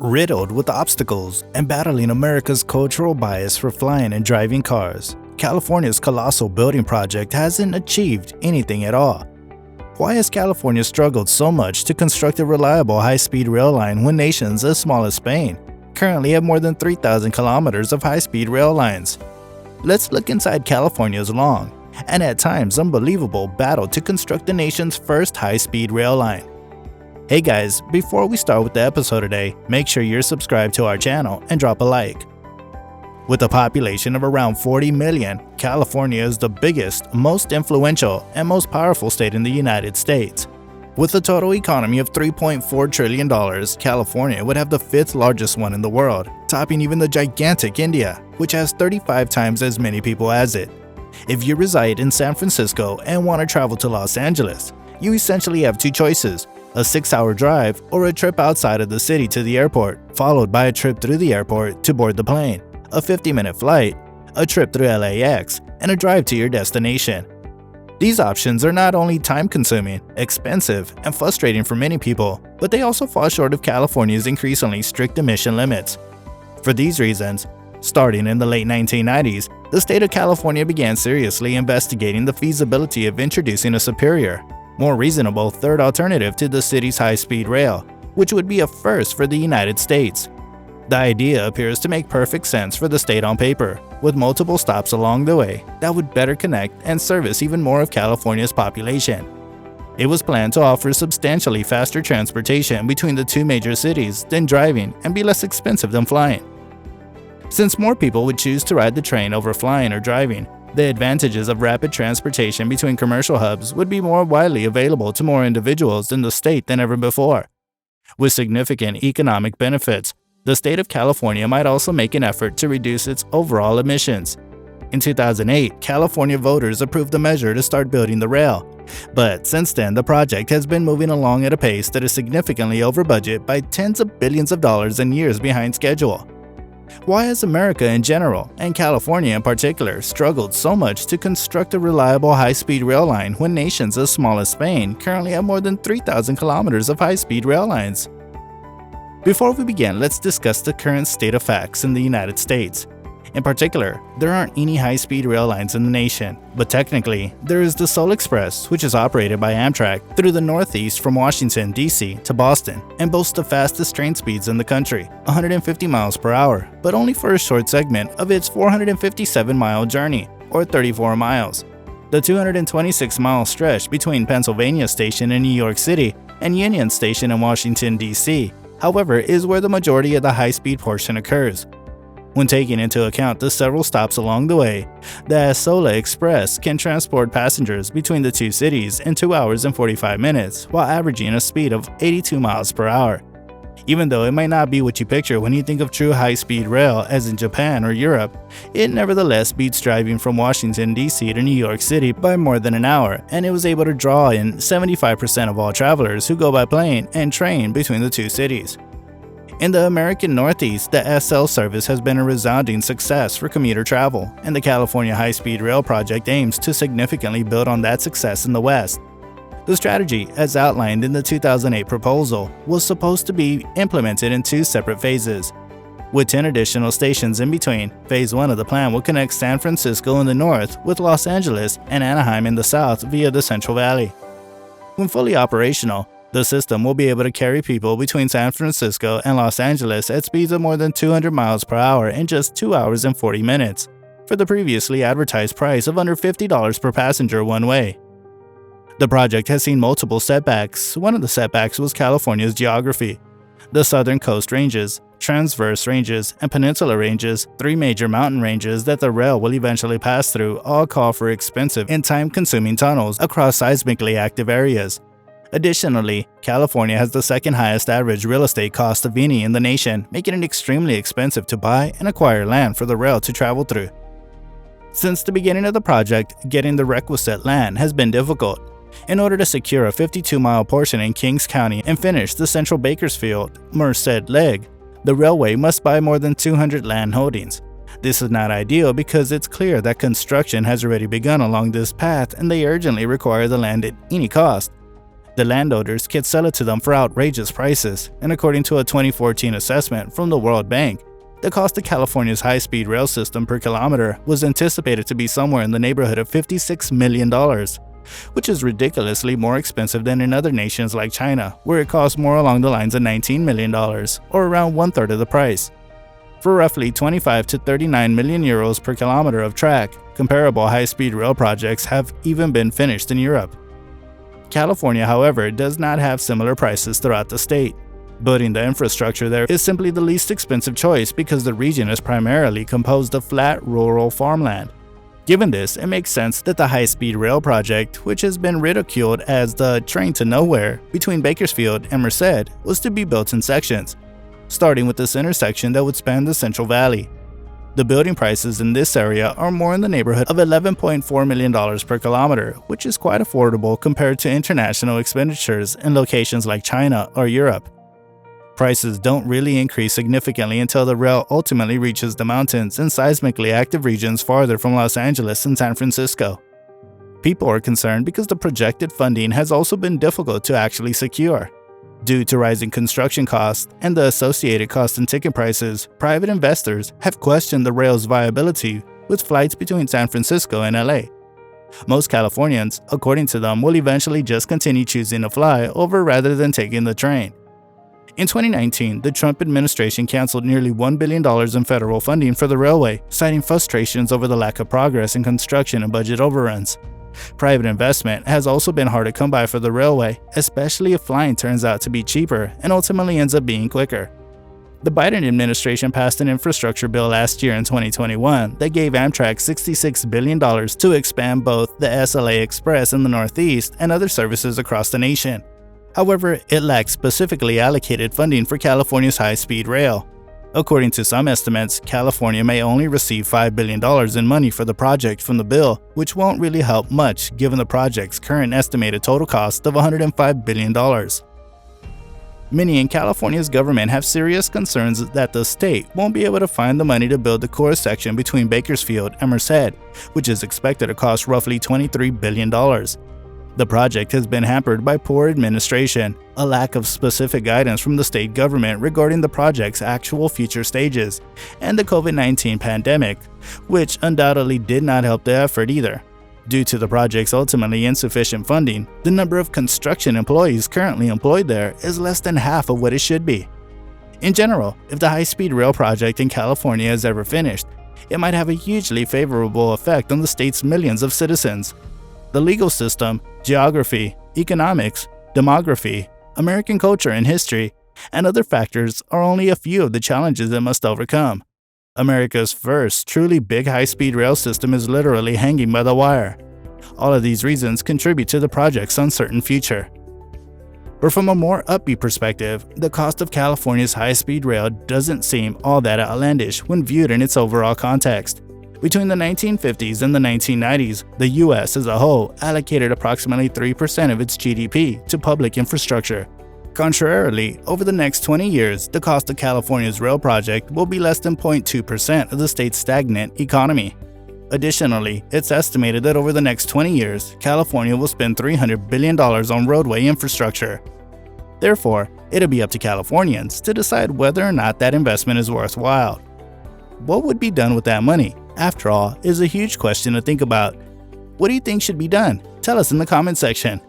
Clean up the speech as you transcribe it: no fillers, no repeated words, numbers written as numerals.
Riddled with obstacles and battling America's cultural bias for flying and driving cars, California's colossal building project hasn't achieved anything at all. Why has California struggled so much to construct a reliable high-speed rail line when nations as small as Spain currently have more than 3,000 kilometers of high-speed rail lines? Let's look inside California's long, and at times unbelievable, battle to construct the nation's first high-speed rail line. Hey guys, before we start with the episode today, make sure you're subscribed to our channel and drop a like. With a population of around 40 million, California is the biggest, most influential, and most powerful state in the United States. With a total economy of $3.4 trillion, California would have the fifth largest one in the world, topping even the gigantic India, which has 35 times as many people as it. If you reside in San Francisco and want to travel to Los Angeles, you essentially have two choices: a 6-hour drive or a trip outside of the city to the airport, followed by a trip through the airport to board the plane, a 50-minute flight, a trip through LAX, and a drive to your destination. These options are not only time-consuming, expensive, and frustrating for many people, but they also fall short of California's increasingly strict emission limits. For these reasons, starting in the late 1990s, the state of California began seriously investigating the feasibility of introducing a superior, more reasonable third alternative to the city's high-speed rail, which would be a first for the United States. The idea appears to make perfect sense for the state on paper, with multiple stops along the way that would better connect and service even more of California's population. It was planned to offer substantially faster transportation between the two major cities than driving and be less expensive than flying. Since more people would choose to ride the train over flying or driving, the advantages of rapid transportation between commercial hubs would be more widely available to more individuals in the state than ever before. With significant economic benefits, the state of California might also make an effort to reduce its overall emissions. In 2008, California voters approved the measure to start building the rail, but since then the project has been moving along at a pace that is significantly over budget by tens of billions of dollars and years behind schedule. Why has America in general, and California in particular, struggled so much to construct a reliable high-speed rail line when nations as small as Spain currently have more than 3,000 kilometers of high-speed rail lines? Before we begin, let's discuss the current state of facts in the United States. In particular, there aren't any high-speed rail lines in the nation, but technically, there is the Soul Express, which is operated by Amtrak through the Northeast from Washington, D.C. to Boston, and boasts the fastest train speeds in the country, 150 miles per hour, but only for a short segment of its 457-mile journey, or 34 miles. The 226-mile stretch between Pennsylvania Station in New York City and Union Station in Washington, D.C., however, is where the majority of the high-speed portion occurs. When taking into account the several stops along the way, the Soul Express can transport passengers between the two cities in 2 hours and 45 minutes while averaging a speed of 82 miles per hour. Even though it might not be what you picture when you think of true high-speed rail as in Japan or Europe, it nevertheless beats driving from Washington, D.C. to New York City by more than an hour, and it was able to draw in 75% of all travelers who go by plane and train between the two cities. In the American Northeast, the SL service has been a resounding success for commuter travel, and the California High-Speed Rail Project aims to significantly build on that success in the West. The strategy, as outlined in the 2008 proposal, was supposed to be implemented in 2 separate phases. With 10 additional stations in between, Phase 1 of the plan will connect San Francisco in the north with Los Angeles and Anaheim in the south via the Central Valley. When fully operational, the system will be able to carry people between San Francisco and Los Angeles at speeds of more than 200 miles per hour in just 2 hours and 40 minutes, for the previously advertised price of under $50 per passenger one way. The project has seen multiple setbacks. One of the setbacks was California's geography. The Southern Coast Ranges, Transverse Ranges, and Peninsula Ranges, 3 major mountain ranges that the rail will eventually pass through, all call for expensive and time-consuming tunnels across seismically active areas. Additionally, California has the second highest average real estate cost of any in the nation, making it extremely expensive to buy and acquire land for the rail to travel through. Since the beginning of the project, getting the requisite land has been difficult. In order to secure a 52-mile portion in Kings County and finish the central Bakersfield, Merced leg, the railway must buy more than 200 land holdings. This is not ideal because it's clear that construction has already begun along this path and they urgently require the land at any cost. The landowners can sell it to them for outrageous prices, and according to a 2014 assessment from the World Bank, the cost of California's high-speed rail system per kilometer was anticipated to be somewhere in the neighborhood of $56 million, which is ridiculously more expensive than in other nations like China, where it costs more along the lines of $19 million, or around one-third of the price. For roughly 25 to 39 million euros per kilometer of track, comparable high-speed rail projects have even been finished in Europe. California, however, does not have similar prices throughout the state. Building the infrastructure there is simply the least expensive choice because the region is primarily composed of flat, rural farmland. Given this, it makes sense that the high-speed rail project, which has been ridiculed as the train to nowhere between Bakersfield and Merced, was to be built in sections, starting with this intersection that would span the Central Valley. The building prices in this area are more in the neighborhood of $11.4 million per kilometer, which is quite affordable compared to international expenditures in locations like China or Europe. Prices don't really increase significantly until the rail ultimately reaches the mountains and seismically active regions farther from Los Angeles and San Francisco. People are concerned because the projected funding has also been difficult to actually secure. Due to rising construction costs and the associated cost and ticket prices, private investors have questioned the rail's viability with flights between San Francisco and LA. Most Californians, according to them, will eventually just continue choosing to fly over rather than taking the train. In 2019, the Trump administration canceled nearly $1 billion in federal funding for the railway, citing frustrations over the lack of progress in construction and budget overruns. Private investment has also been hard to come by for the railway, especially if flying turns out to be cheaper and ultimately ends up being quicker. The Biden administration passed an infrastructure bill last year in 2021 that gave Amtrak $66 billion to expand both the SLA Express in the Northeast and other services across the nation. However, it lacks specifically allocated funding for California's high-speed rail. According to some estimates, California may only receive $5 billion in money for the project from the bill, which won't really help much given the project's current estimated total cost of $105 billion. Many in California's government have serious concerns that the state won't be able to find the money to build the core section between Bakersfield and Merced, which is expected to cost roughly $23 billion. The project has been hampered by poor administration, a lack of specific guidance from the state government regarding the project's actual future stages, and the COVID-19 pandemic, which undoubtedly did not help the effort either. Due to the project's ultimately insufficient funding, the number of construction employees currently employed there is less than half of what it should be. In general, if the high-speed rail project in California is ever finished, it might have a hugely favorable effect on the state's millions of citizens. The legal system, geography, economics, demography, American culture and history, and other factors are only a few of the challenges it must overcome. America's first truly big high-speed rail system is literally hanging by the wire. All of these reasons contribute to the project's uncertain future. But from a more upbeat perspective, the cost of California's high-speed rail doesn't seem all that outlandish when viewed in its overall context. Between the 1950s and the 1990s, the US as a whole allocated approximately 3% of its GDP to public infrastructure. Contrarily, over the next 20 years, the cost of California's rail project will be less than 0.2% of the state's stagnant economy. Additionally, it's estimated that over the next 20 years, California will spend $300 billion on roadway infrastructure. Therefore, it'll be up to Californians to decide whether or not that investment is worthwhile. What would be done with that money, after all, is a huge question to think about. What do you think should be done? Tell us in the comment section.